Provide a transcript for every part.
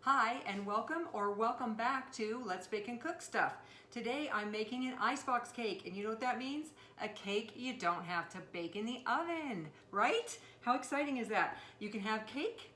Hi and welcome back to Let's Bake and Cook Stuff. Today I'm making an icebox cake, and you know what that means? A cake you don't have to bake in the oven, right? How exciting is that? You can have cake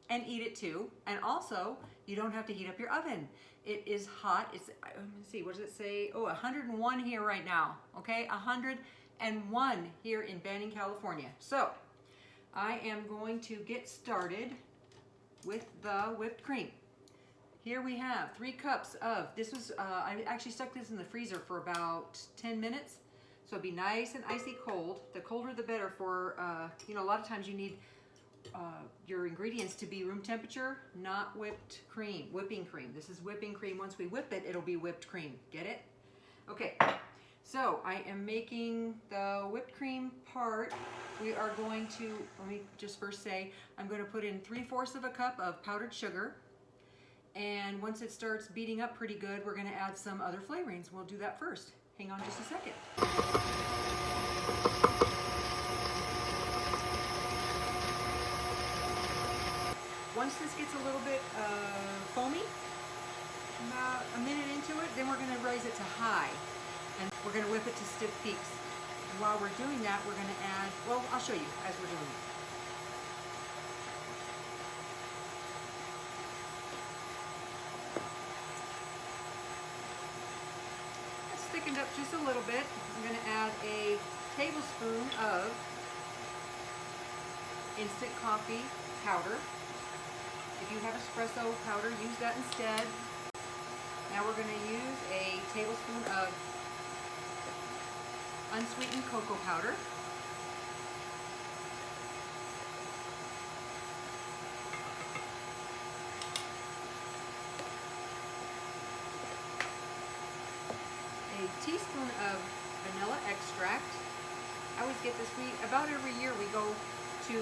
and eat it too, and also you don't have to heat up your oven. It is hot. It's, let me see, what does it say? Oh, 101 here right now, okay? 101 here in Banning, California. So I am going to get started with the whipped cream. Here we have 3 cups of, this was, I actually stuck this in the freezer for about 10 minutes. So it'd be nice and icy cold. The colder the better for, you know, a lot of times you need your ingredients to be room temperature, not whipping cream. This is whipping cream. Once we whip it, it'll be whipped cream. Get it? Okay, so I am making the whipped cream part. We are going to, let me just first say, I'm going to put in 3/4 of a cup of powdered sugar. And once it starts beating up pretty good, we're going to add some other flavorings. We'll do that first. Hang on just a second. Once this gets a little bit foamy, about a minute into it, then we're going to raise it to high. And we're going to whip it to stiff peaks. And while we're doing that, we're going to add, well, I'll show you as we're doing it. Thickened up just a little bit. I'm going to add a tablespoon of instant coffee powder. If you have espresso powder, use that instead. Now we're going to use a tablespoon of unsweetened cocoa powder. A teaspoon of vanilla extract. I always get this, about every year we go to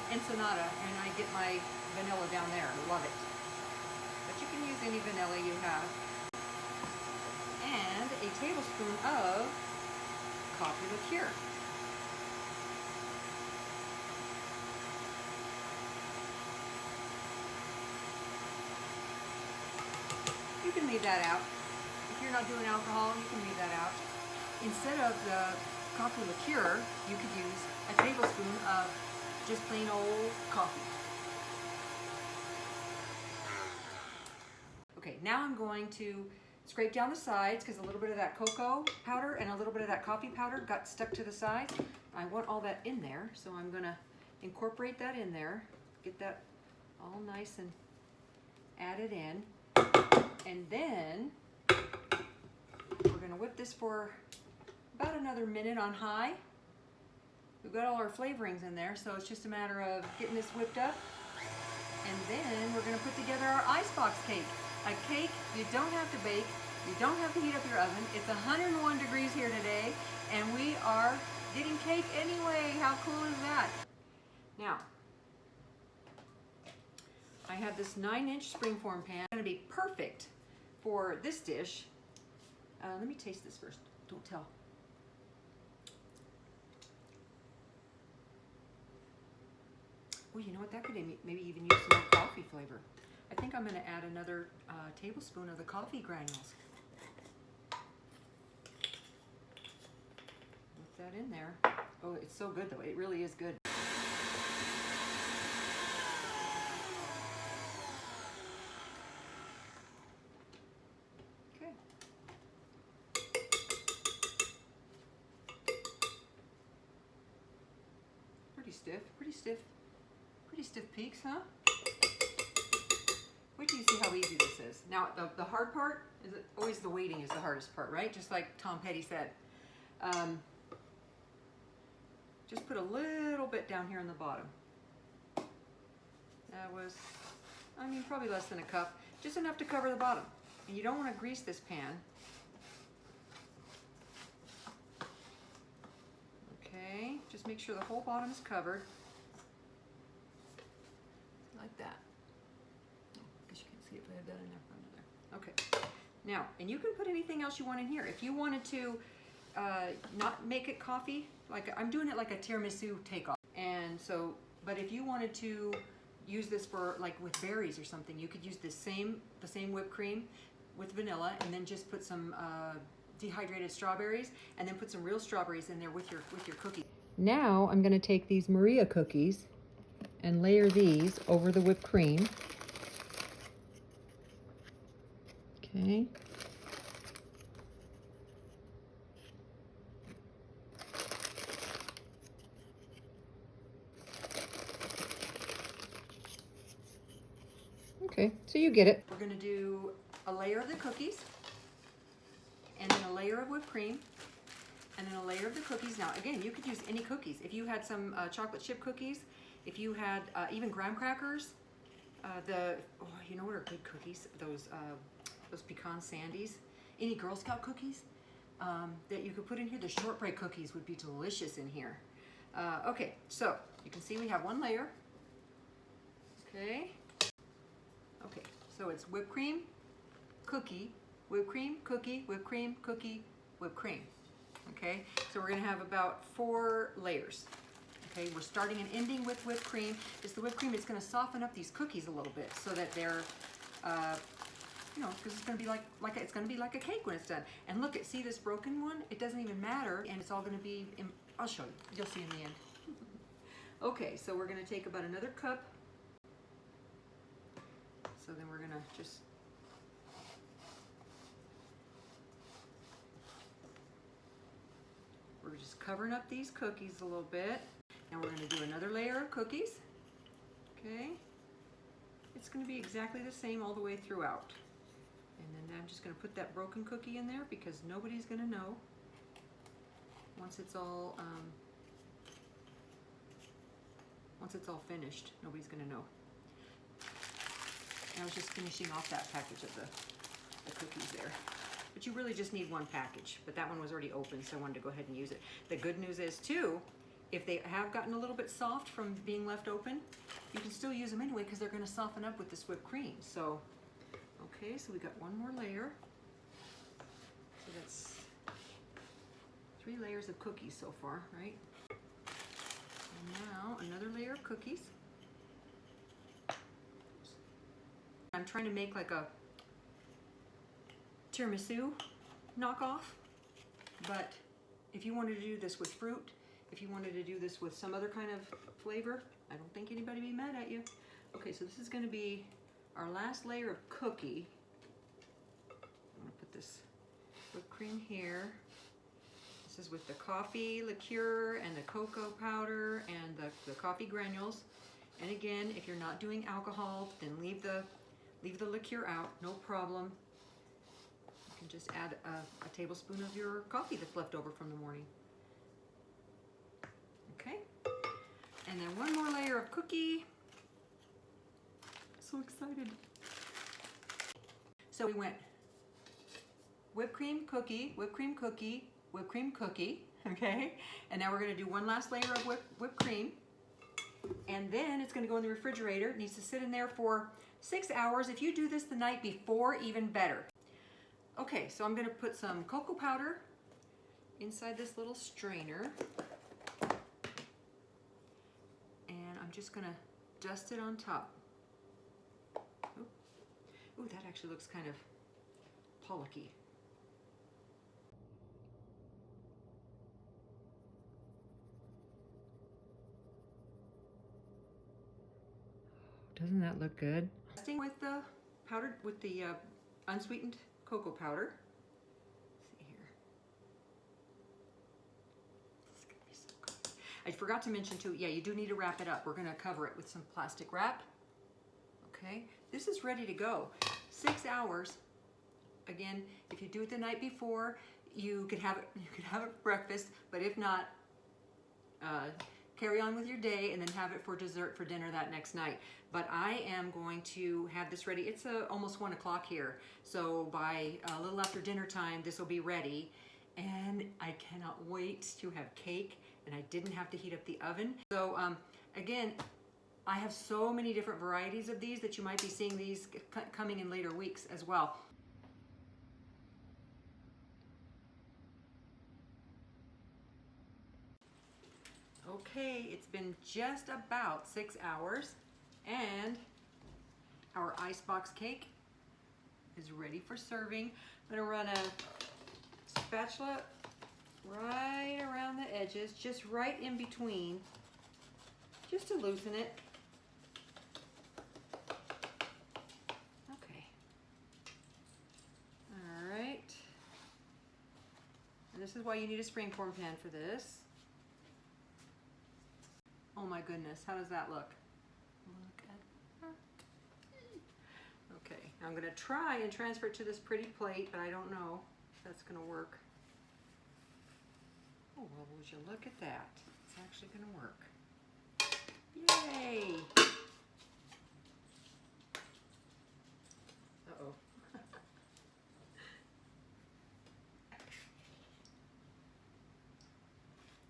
Ensenada and I get my vanilla down there. I love it. But you can use any vanilla you have. And a tablespoon of coffee liqueur. You can leave that out. If you're not doing alcohol, you can leave that out. Instead of the coffee liqueur, you could use a tablespoon of just plain old coffee. Okay, now I'm going to scrape down the sides because a little bit of that cocoa powder and a little bit of that coffee powder got stuck to the sides. I want all that in there, so I'm going to incorporate that in there, get that all nice and add it in. And then we're going to whip this for about another minute on high. We've got all our flavorings in there, so it's just a matter of getting this whipped up. And then we're going to put together our icebox cake. A cake you don't have to bake, you don't have to heat up your oven. It's 101 degrees here today, and we are getting cake anyway. How cool is that? Now, I have this 9-inch springform pan. It's going to be perfect for this dish. Let me taste this first. Don't tell. Oh, you know what? That could maybe even use some more coffee flavor. I think I'm going to add another tablespoon of the coffee granules. Put that in there. Oh, it's so good though. It really is good. Pretty stiff peaks, huh? Wait till you see how easy this is. Now, the hard part is always the waiting is the hardest part, right? Just like Tom Petty said. Just put a little bit down here on the bottom. That was, I mean, probably less than a cup. Just enough to cover the bottom. And you don't want to grease this pan. Okay, just make sure the whole bottom is covered. Like that. I guess you can see if I have that in there. Okay. Now, and you can put anything else you want in here. If you wanted to not make it coffee, like I'm doing it like a tiramisu takeoff. And so, but if you wanted to use this for like with berries or something. You could use the same whipped cream with vanilla, and then just put some dehydrated strawberries, and then put some real strawberries in there with your cookie. Now I'm going to take these Maria cookies and layer these over the whipped cream. Okay. Okay, so you get it. We're going to do a layer of the cookies, and then a layer of whipped cream, and then a layer of the cookies. Now, again, you could use any cookies. If you had some chocolate chip cookies, if you had even graham crackers, you know what are good cookies? Those pecan sandies. Any Girl Scout cookies that you could put in here. The shortbread cookies would be delicious in here. Okay, so you can see we have one layer. Okay. Okay, so it's whipped cream, cookie, whipped cream, cookie, whipped cream, cookie, whipped cream. Okay, so we're gonna have about 4 layers. Okay, we're starting and ending with whipped cream. It's the whipped cream, it's gonna soften up these cookies a little bit so that they're, you know, because it's gonna be it's gonna be like a cake when it's done. And look, see this broken one? It doesn't even matter, and it's all gonna be, I'll show you, you'll see in the end. Okay, so we're gonna take about another cup. So then we're gonna just covering up these cookies a little bit. Now we're gonna do another layer of cookies. Okay, it's gonna be exactly the same all the way throughout. And then I'm just gonna put that broken cookie in there because nobody's gonna know once it's all finished. Nobody's gonna know. And I was just finishing off that package of the cookies there. But you really just need one package, but that one was already open, so I wanted to go ahead and use it. The good news is too, if they have gotten a little bit soft from being left open, you can still use them anyway because they're gonna soften up with this whipped cream. So, okay, so we got one more layer. So that's 3 layers of cookies so far, right? And now another layer of cookies. I'm trying to make like a tiramisu knockoff, but if you wanted to do this with fruit, if you wanted to do this with some other kind of flavor, I don't think anybody would be mad at you. Okay, so this is going to be our last layer of cookie. I'm going to put this whipped cream here. This is with the coffee liqueur and the cocoa powder and the coffee granules. And again, if you're not doing alcohol, then leave the liqueur out, no problem. You can just add a tablespoon of your coffee that's left over from the morning. Okay, and then one more layer of cookie. So excited. So we went whipped cream, cookie, whipped cream, cookie, whipped cream, cookie, okay? And now we're gonna do one last layer of whipped cream. And then it's gonna go in the refrigerator. It needs to sit in there for 6 hours. If you do this the night before, even better. Okay, so I'm gonna put some cocoa powder inside this little strainer. And I'm just gonna dust it on top. Ooh, that actually looks kind of pollocky. Doesn't that look good? Dusting with the powdered, with the unsweetened cocoa powder. Let's see here. This is gonna be so good. I forgot to mention too, yeah, you do need to wrap it up. We're gonna cover it with some plastic wrap. Okay, this is ready to go. 6 hours. Again, if you do it the night before, you could have it for breakfast, but if not, carry on with your day and then have it for dessert for dinner that next night. But I am going to have this ready. It's almost 1 o'clock here, so by a little after dinner time, this will be ready. And I cannot wait to have cake, and I didn't have to heat up the oven. So again, I have so many different varieties of these that you might be seeing these coming in later weeks as well. Okay, it's been just about 6 hours, And our icebox cake is ready for serving. I'm gonna run a spatula right around the edges, just right in between, just to loosen it. Okay. All right. And this is why you need a springform pan for this. Oh my goodness, how does that look? Look at that. Okay, now I'm gonna try and transfer it to this pretty plate, but I don't know if that's gonna work. Oh, well, would you look at that? It's actually gonna work. Yay! Uh-oh.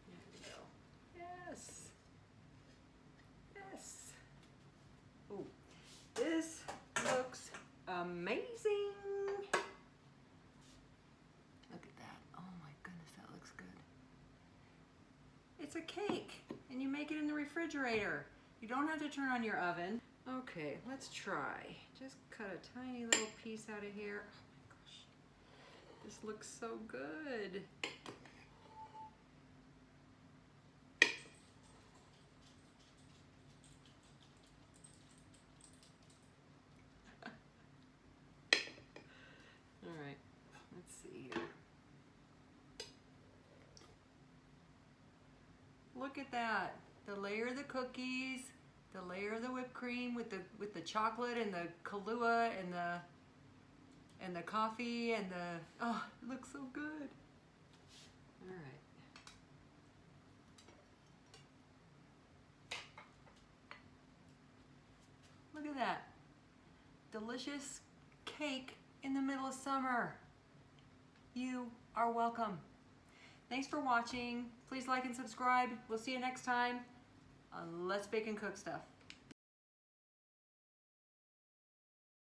There we go. Yes! Yes! Ooh, this looks amazing! Look at that. Oh my goodness, that looks good. It's a cake, and you make it in the refrigerator. You don't have to turn on your oven. Okay, let's try. Just cut a tiny little piece out of here. Oh my gosh, this looks so good. All right, let's see here. Look at that. The layer of the cookies, the layer of the whipped cream with the chocolate and the Kahlua and the coffee and the, oh, it looks so good. All right. Look at that. Delicious cake in the middle of summer. You are welcome. Thanks for watching. Please like and subscribe. We'll see you next time on Let's Bake and Cook Stuff.